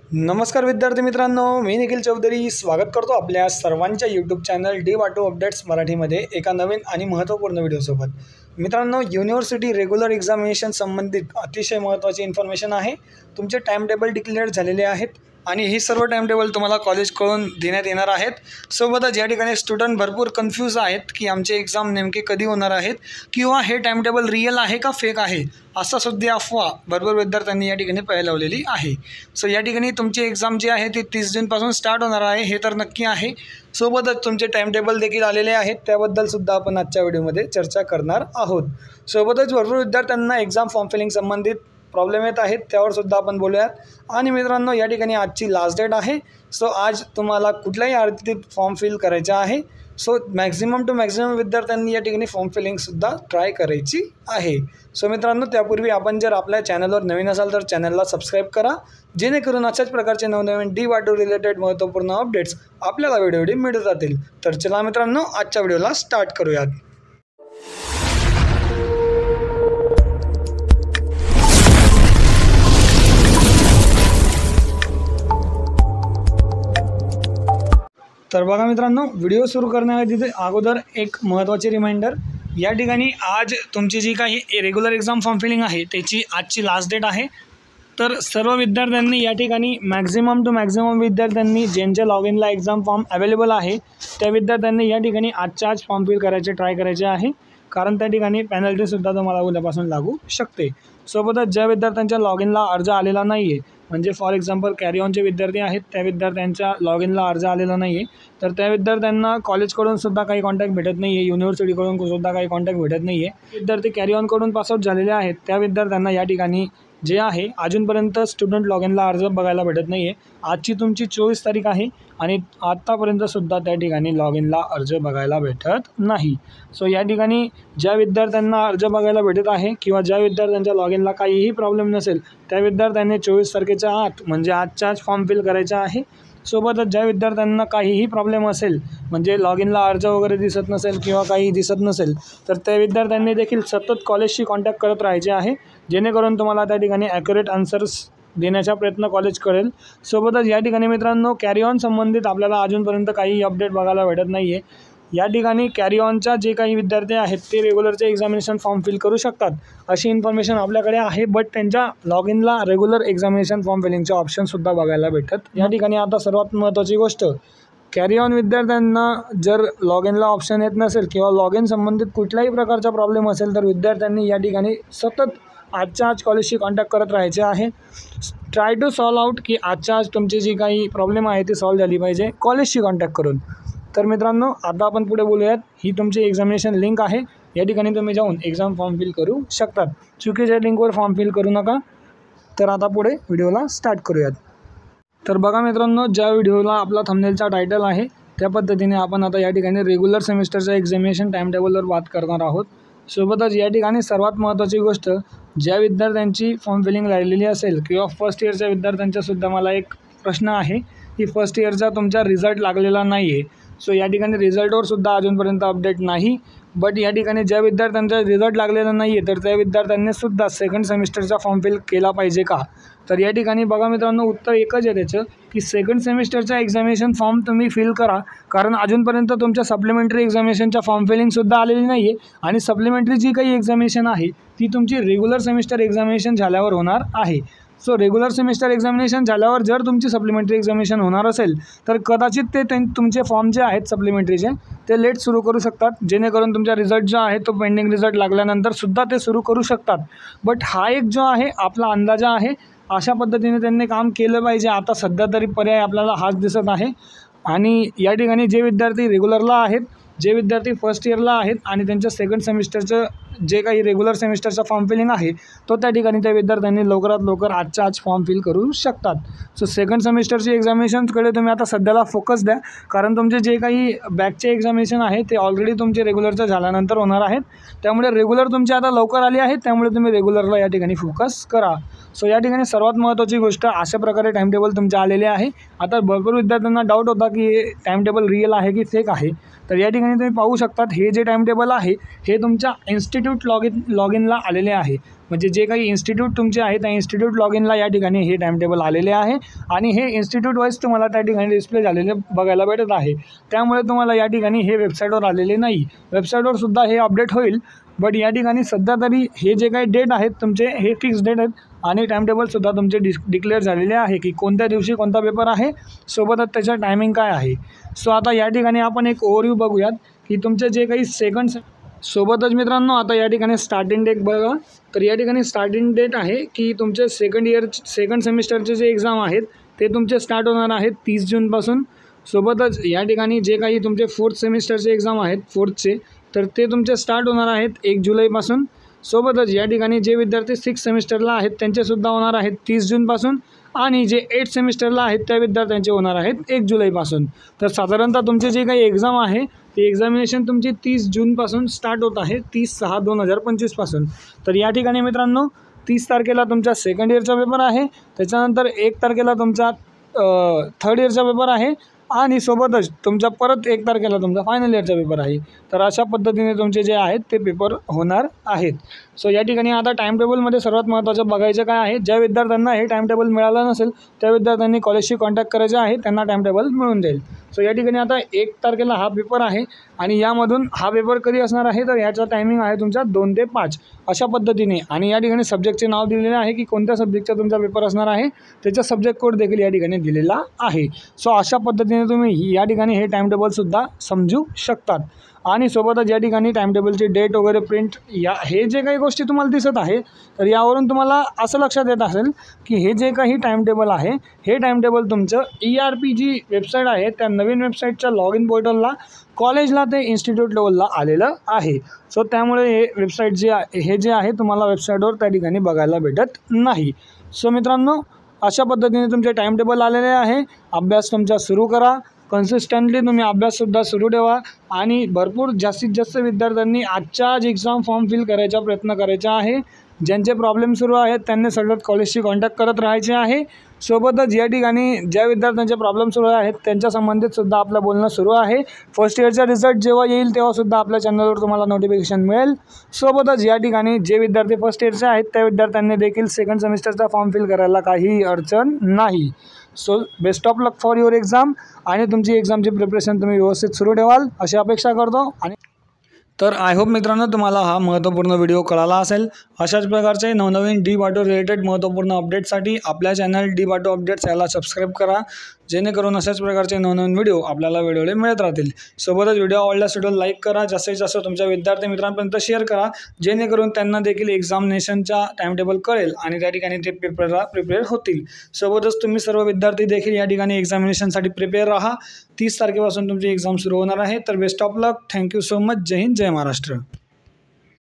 नमस्कार विद्यार्थी मित्रांनो, मी निखिल चौधरी स्वागत करतो आपल्या सर्वांच्या यूट्यूब चॅनल डी वाटो अपडेट्स मराठीमध्ये एका नवीन आणि महत्त्वपूर्ण व्हिडिओसोबत. मित्रांनो, युनिव्हर्सिटी रेग्युलर एक्झामिनेशन संबंधित अतिशय महत्त्वाची इन्फॉर्मेशन आहे. तुमचे टाइम टेबल डिक्लेअर झालेले आहेत आणि ही सर्व टाइम टेबल तुम्हाला कॉलेजकडून देण्यात येणार आहेत. सोबतच या ठिकाणी स्टुडंट भरपूर कन्फ्यूज आहेत की आमचे एक्झाम नेमके कधी होणार आहेत किंवा हे टाइम टेबल रिअल आहे का फेक आहे, असा सुद्धा अफवा भरपूर विद्यार्थ्यांनी या ठिकाणी लावलेली आहे. सो या ठिकाणी तुमची एक्झाम जी आहे ती 30 जूनपासून स्टार्ट होणार आहे, हे तर नक्की आहे. सोबतच तुमचे टाइम टेबल देखील आलेले आहेत, त्याबद्दलसुद्धा आपण आजच्या व्हिडिओमध्ये चर्चा करणार आहोत. सोबतच भरपूर विद्यार्थ्यांना एक्झाम फॉर्म फिलिंग संबंधित प्रॉब्लेम येत आहेत, त्यावर सुद्धा आपण बोलूयात. आणि मित्रांनो, या ठिकाणी आजची लास्ट डेट आहे. सो आज तुम्हाला कुठल्याही अडचणीत फॉर्म फिल करायचा आहे. सो मॅक्झिमम टू मॅक्झिमम विद्यार्थ्यांनी या ठिकाणी फॉर्म फिलिंगसुद्धा ट्राय करायची आहे. सो मित्रांनो, त्यापूर्वी आपण जर आपल्या चॅनलवर नवीन असाल तर चॅनलला सबस्क्राईब करा, जेणेकरून अशाच प्रकारचे नवनवीन डी वाटो रिलेटेड महत्त्वपूर्ण अपडेट्स आपल्याला व्हिडिओ मिळत जातील. तर चला मित्रांनो, आजच्या व्हिडिओला स्टार्ट करूयात. तर बघा मित्रांनो, व्हिडिओ सुरू करण्याआधी अगोदर एक महत्त्वाची रिमाइंडर. या ठिकाणी आज तुमची जी काही रेग्युलर एक्झाम फॉर्म फिलिंग आहे त्याची आजची लास्ट डेट आहे. तर सर्व विद्यार्थ्यांनी या ठिकाणी मॅक्झिमम टू मॅक्झिमम विद्यार्थ्यांनी ज्यांच्या लॉग इनला एक्झाम फॉर्म अवेलेबल आहे त्या विद्यार्थ्यांनी या ठिकाणी आजच्या आज फॉर्म फिल करायचे ट्राय करायचे आहे, कारण त्या ठिकाणी पेनल्टीसुद्धा तुम्हाला उद्यापासून लागू शकते. सोबतच ज्या विद्यार्थ्यांच्या लॉग इनला अर्ज आलेला नाही आहे, म्हणजे फॉर एक्झाम्पल कॅरी ऑनचे विद्यार्थी आहेत, त्या विद्यार्थ्यांच्या लॉग इनला अर्ज आलेला नाही आहे, तर त्या विद्यार्थ्यांना कॉलेजकडून सुद्धा काही कॉन्टॅक्ट भेटत नाही आहे, युनिव्हर्सिटीकडून सुद्धा काही कॉन्टॅक्ट भेटत नाही आहे. विद्यार्थी कॅरी ऑनकडून पासआउट झालेले आहेत त्या विद्यार्थ्यांना या ठिकाणी जे आहे अजूनपर्यंत स्टुडंट लॉग इनला अर्ज बघायला भेटत नाही आहे. आजची तुमची 24 तारीख आहे आणि आत्तापर्यंतसुद्धा त्या ठिकाणी लॉग इनला अर्ज बघायला भेटत नाही. सो या ठिकाणी ज्या विद्यार्थ्यांना अर्ज बघायला भेटत आहे किंवा ज्या विद्यार्थ्यांच्या लॉग इनला काहीही प्रॉब्लेम नसेल त्या विद्यार्थ्यांनी 24 तारखेच्या आत म्हणजे आजच्या आज फॉर्म फिल करायचा आहे. सोबतच ज्या विद्यार्थ्यांना काहीही प्रॉब्लेम असेल, म्हणजे लॉग इनला अर्ज वगैरे दिसत नसेल किंवा काही दिसत नसेल, तर त्या विद्यार्थ्यांनी देखील सतत कॉलेजशी कॉन्टॅक्ट करत राहायचे आहे, जेणेकरून तुम्हाला त्या ठिकाणी ॲक्युरेट आन्सर्स देण्याचा प्रयत्न कॉलेज करेल. सोबतच या ठिकाणी मित्रांनो, कॅरी ऑन संबंधित आपल्याला अजूनपर्यंत काही अपडेट बघायला भेटत नाही आहे. या ठिकाणी कॅरी ऑनच्या जे काही विद्यार्थी आहेत ते रेग्युलरचे एक्झामिनेशन फॉर्म फिल करू शकतात अशी इन्फॉर्मेशन आपल्याकडे आहे, बट त्यांच्या लॉग इनला रेग्युलर एक्झामिनेशन फॉर्म फिलिंगचे ऑप्शनसुद्धा बघायला भेटत. या ठिकाणी आता सर्वात महत्त्वाची गोष्ट, कॅरी ऑन विद्यार्थ्यांना जर लॉग इनला ऑप्शन येत नसेल किंवा लॉग इन संबंधित कुठल्याही प्रकारचा प्रॉब्लेम असेल तर विद्यार्थ्यांनी या ठिकाणी सतत आजच्या आज कॉलेजशी कॉन्टॅक्ट करत राहायचे आहे. ट्राय टू सॉल्व आउट की आजच्या आज तुमची जी काही प्रॉब्लेम आहे ती सॉल्व झाली पाहिजे कॉलेजशी कॉन्टॅक्ट करून. तर मित्रांनो, आता आपण पुढे बोलूयात. ही तुमची एक्झामिनेशन लिंक आहे, या ठिकाणी तुम्ही जाऊन एक्झाम फॉर्म फिल करू शकतात. चुकीच्या लिंकवर फॉर्म फिल करू नका. तर आता पुढे व्हिडिओला स्टार्ट करूयात. तर बघा मित्रांनो, ज्या व्हिडिओला आपला थंबनेलचा टायटल आहे त्या पद्धतीने आपण आता या ठिकाणी रेग्युलर सेमिस्टरच्या एक्झामिनेशन टाइम टेबलवर बात करणार आहोत. सोबतच या ठिकाणी सर्वात महत्त्वाची गोष्ट, ज्या विद्यार्थ्यांची फॉर्म फिलिंग राहिलेली असेल किंवा फर्स्ट इयरच्या विद्यार्थ्यांचासुद्धा मला एक प्रश्न आहे की फर्स्ट इयरचा तुमचा रिझल्ट लागलेला नाही आहे. सो या ठिकाणी रिझल्टवर सुद्धा अजूनपर्यंत अपडेट नाही, बट या ठिकाणी ज्या विद्यार्थ्यांचा रिझल्ट लागलेला नाही आहे तर त्या विद्यार्थ्यांनीसुद्धा सेकंड सेमिस्टरचा फॉर्म फिल केला पाहिजे का? तर या ठिकाणी बघा मित्रांनो, उत्तर एकच आहे त्याचं की सेकंड सेमिस्टरचा एक्झामिनेशन फॉर्म तुम्ही फिल करा, कारण अजूनपर्यंत तुमच्या सप्लिमेंटरी एक्झामिनेशनच्या फॉर्म फिलिंगसुद्धा आलेली नाही आहे आणि सप्लिमेंटरी जी काही एक्झामिनेशन आहे ती तुमची रेग्युलर सेमिस्टर एक्झामिनेशन झाल्यावर होणार आहे. सो रेग्युलर सेमिस्टर एक्झामिनेशन झाल्यावर जर तुमची सप्लिमेंटरी एक्झामिनेशन होणार असेल तर कदाचित ते तुमचे फॉर्म जे आहेत सप्लिमेंटरीचे ते लेट सुरू करू शकतात, जेणेकरून तुमचा रिझल्ट जो आहे तो पेंडिंग रिझल्ट लागल्यानंतरसुद्धा ते सुरू करू शकतात. बट हा एक जो आहे आपला अंदाजा आहे, अशा पद्धतीने त्यांनी काम केलं पाहिजे. आता सध्या तरी पर्याय आपल्याला हाच दिसत आहे. आणि या ठिकाणी जे विद्यार्थी रेग्युलरला आहेत, जे विद्यार्थी फर्स्ट इयरला आहेत आणि त्यांच्या सेकंड सेमिस्टरचं जे काही रेग्युलर सेमिस्टरचा फॉर्म फिलिंग आहे तो त्या ठिकाणी त्या विद्यार्थ्यांनी लवकरात लवकर आजच्या आज फॉर्म फिल करू शकतात. सो सेकंड सेमिस्टरची एक्झामिनेशनकडे तुम्ही आता सध्याला फोकस द्या, कारण तुमचे जे काही बॅकचे एक्झामिनेशन आहे ते ऑलरेडी तुमचे रेग्युलरचं झाल्यानंतर होणार आहेत. त्यामुळे रेग्युलर तुमची आता लवकर आली आहे, त्यामुळे तुम्ही रेग्युलरला या ठिकाणी फोकस करा. सो या ठिकाणी सर्वात महत्त्वाची गोष्ट, अशा प्रकारे टाइम टेबल तुमचे आलेले आहे. आता भरपूर विद्यार्थ्यांना डाऊट होता की हे टाइम टेबल रिअल आहे की फेक आहे. तर या ठिकाणी तुम्ही पाहू शकतात, हे जे टाइम टेबल आहे हे तुमच्या इन्स्टिट्यूट इन्स्टिट्यूट लॉग इनला आलेले आहे, म्हणजे जे काही इन्स्टिट्यूट तुमचे आहे त्या इन्स्टिट्यूट लॉग इनला या ठिकाणी हे टाईम टेबल आलेले आहे आणि हे इन्स्टिट्यूट वाईज तुम्हाला त्या ठिकाणी डिस्प्ले झालेले बघायला भेटत आहे. त्यामुळे तुम्हाला या ठिकाणी हे वेबसाईटवर आलेले नाही. वेबसाईटवर सुद्धा हे अपडेट होईल, बट या ठिकाणी सध्या तरी हे जे काही डेट आहेत तुमचे हे फिक्स डेट आहेत आणि टाईम टेबलसुद्धा तुमचे डिक्लेअर झालेले आहे की कोणत्या दिवशी कोणता पेपर आहे, सोबतच त्याचं टायमिंग काय आहे. सो आता या ठिकाणी आपण एक ओव्हरव्ह्यू बघूयात की तुमचे जे काही सोबतच मित्रांनो आता या ठिकाणी स्टार्टिंग डेट बघा. तर या ठिकाणी स्टार्टिंग डेट आहे की तुमचे सेकंड सेमिस्टरचे जे एक्झाम आहेत ते तुमचे स्टार्ट होणार आहेत 30 जूनपासून. सोबतच या ठिकाणी जे काही तुमचे 4th सेमिस्टरचे एक्झाम आहेत 4thचे, तर ते तुमचे स्टार्ट होणार आहेत 1 जुलैपासून. सोबतच या ठिकाणी जे विद्यार्थी 6th सेमिस्टरला आहेत त्यांचेसुद्धा होणार आहेत 30 जूनपासून आणि जे 8th सेमिस्टरला आहेत त्या विद्यार्थ्यांचे होणार आहेत 1 जुलैपासून. तर साधारणतः तुमचे जे काही एक्झाम आहे ते एक्झामिनेशन तुमची 30 जूनपासून स्टार्ट होत आहे, 30/6/2025 पासून. तर या ठिकाणी मित्रांनो 30 तारखेला तुमचा सेकंड इयरचा पेपर आहे, त्याच्यानंतर 1 तारखेला तुमचा थर्ड इयरचा पेपर आहे आणि सोबतच तुमचा परत 1 तारखेला तुमचा फायनल इयरचा पेपर आहे. तर अशा पद्धतीने तुमचे जे आहेत ते पेपर होणार आहेत. सो या ठिकाणी आता टाईम टेबलमध्ये सर्वात महत्त्वाचं बघायचं काय आहे, ज्या विद्यार्थ्यांना हे टाईम टेबल मिळालं नसेल त्या विद्यार्थ्यांनी कॉलेजशी कॉन्टॅक्ट करायचे आहे, त्यांना टाईम टेबल मिळून जाईल. सो या ठिकाणी आता 1 तारखेला हा पेपर आहे आणि यामधून हा पेपर कधी असणार आहे तर याचा टायमिंग आहे तुमचा 2 ते 5 अशा पद्धतीने. आणि या ठिकाणी सब्जेक्टचे नाव दिलेले आहे की कोणत्या सब्जेक्टचा तुमचा पेपर असणार आहे, त्याचा सब्जेक्ट कोड देखील या ठिकाणी दिलेला आहे. सो अशा पद्धतीने तुम्ही या ठिकाणी हे टाईम टेबलसुद्धा समजू शकतात. आणि सोबतच या ठिकाणी टाईम टेबलची डेट वगैरे प्रिंट हे जे काही गोष्टी तुम्हाला दिसत आहे तर यावरून तुम्हाला असं लक्षात येत असेल की हे जे काही टाईम टेबल आहे हे टाईम टेबल तुमचं ERP जी वेबसाईट आहे त्या नवीन वेबसाईटच्या लॉग इन पोर्टलला कॉलेजला ते इन्स्टिट्यूट लेवलला आलेलं आहे. सो त्यामुळे हे वेबसाईट जे आहे तुम्हाला वेबसाईटवर त्या ठिकाणी बघायला भेटत नाही. सो मित्रांनो अशा पद्धतीने तुमचे टाईम टेबल आलेले आहे. अभ्यास तुमचा सुरू करा, कन्सिस्टंटली तुम्ही अभ्याससुद्धा सुरू ठेवा आणि भरपूर जास्तीत जास्त विद्यार्थ्यांनी आजच्या आज एक्झाम फॉर्म फिल करायचा प्रयत्न करायचा आहे. ज्यांचे प्रॉब्लेम सुरू आहेत त्यांनी सतत कॉलेजशी कॉन्टॅक्ट करत राहायचे आहे. सोबतच या ठिकाणी ज्या विद्यार्थ्यांचे प्रॉब्लेम सुरू आहेत त्यांच्या संबंधितसुद्धा आपलं बोलणं सुरू आहे. फर्स्ट इयरचा रिझल्ट जेव्हा येईल तेव्हासुद्धा आपल्या चॅनलवर तुम्हाला नोटिफिकेशन मिळेल. सोबतच या ठिकाणी जे विद्यार्थी फर्स्ट इयरचे आहेत त्या विद्यार्थ्यांनी देखील सेकंड सेमिस्टरचा फॉर्म फिल करायला काहीही अडचण नाही. So best of luck for your exam आणि तुमची एक्झामची प्रिपरेशन तुम्ही व्यवस्थित सुरू ठेवाल अशी अपेक्षा करतो. आणि तर आय होप मित्रांनो तुम्हाला हा महत्त्वपूर्ण व्हिडिओ कळाला असेल. अशाच प्रकारचे नवनवीन D-BATO रिलेटेड महत्त्वपूर्ण अपडेटसाठी आपल्या चॅनल D-BATO अपडेट्स याला सबस्क्राईब करा, जेणेकरून अशाच प्रकारचे नवनवीन व्हिडिओ आपल्याला वेळोवेळी मिळत राहतील. सोबतच व्हिडिओ आवडल्यास व्हिडिओ लाईक करा, जास्तीत जास्त तुमच्या विद्यार्थी मित्रांपर्यंत शेअर करा, जेणेकरून त्यांना देखील एक्झामिनेशनचा टाईमटेबल कळेल आणि त्या ठिकाणी ते प्रिपेअर होतील. सोबतच तुम्ही सर्व विद्यार्थी देखील या ठिकाणी एक्झामिनेशनसाठी प्रिपेअर राहा. 30 तारखेपासून तुमची एक्झाम सुरू होणार आहे. तर best of luck. Thank you so much. जय हिंद, जय महाराष्ट्र.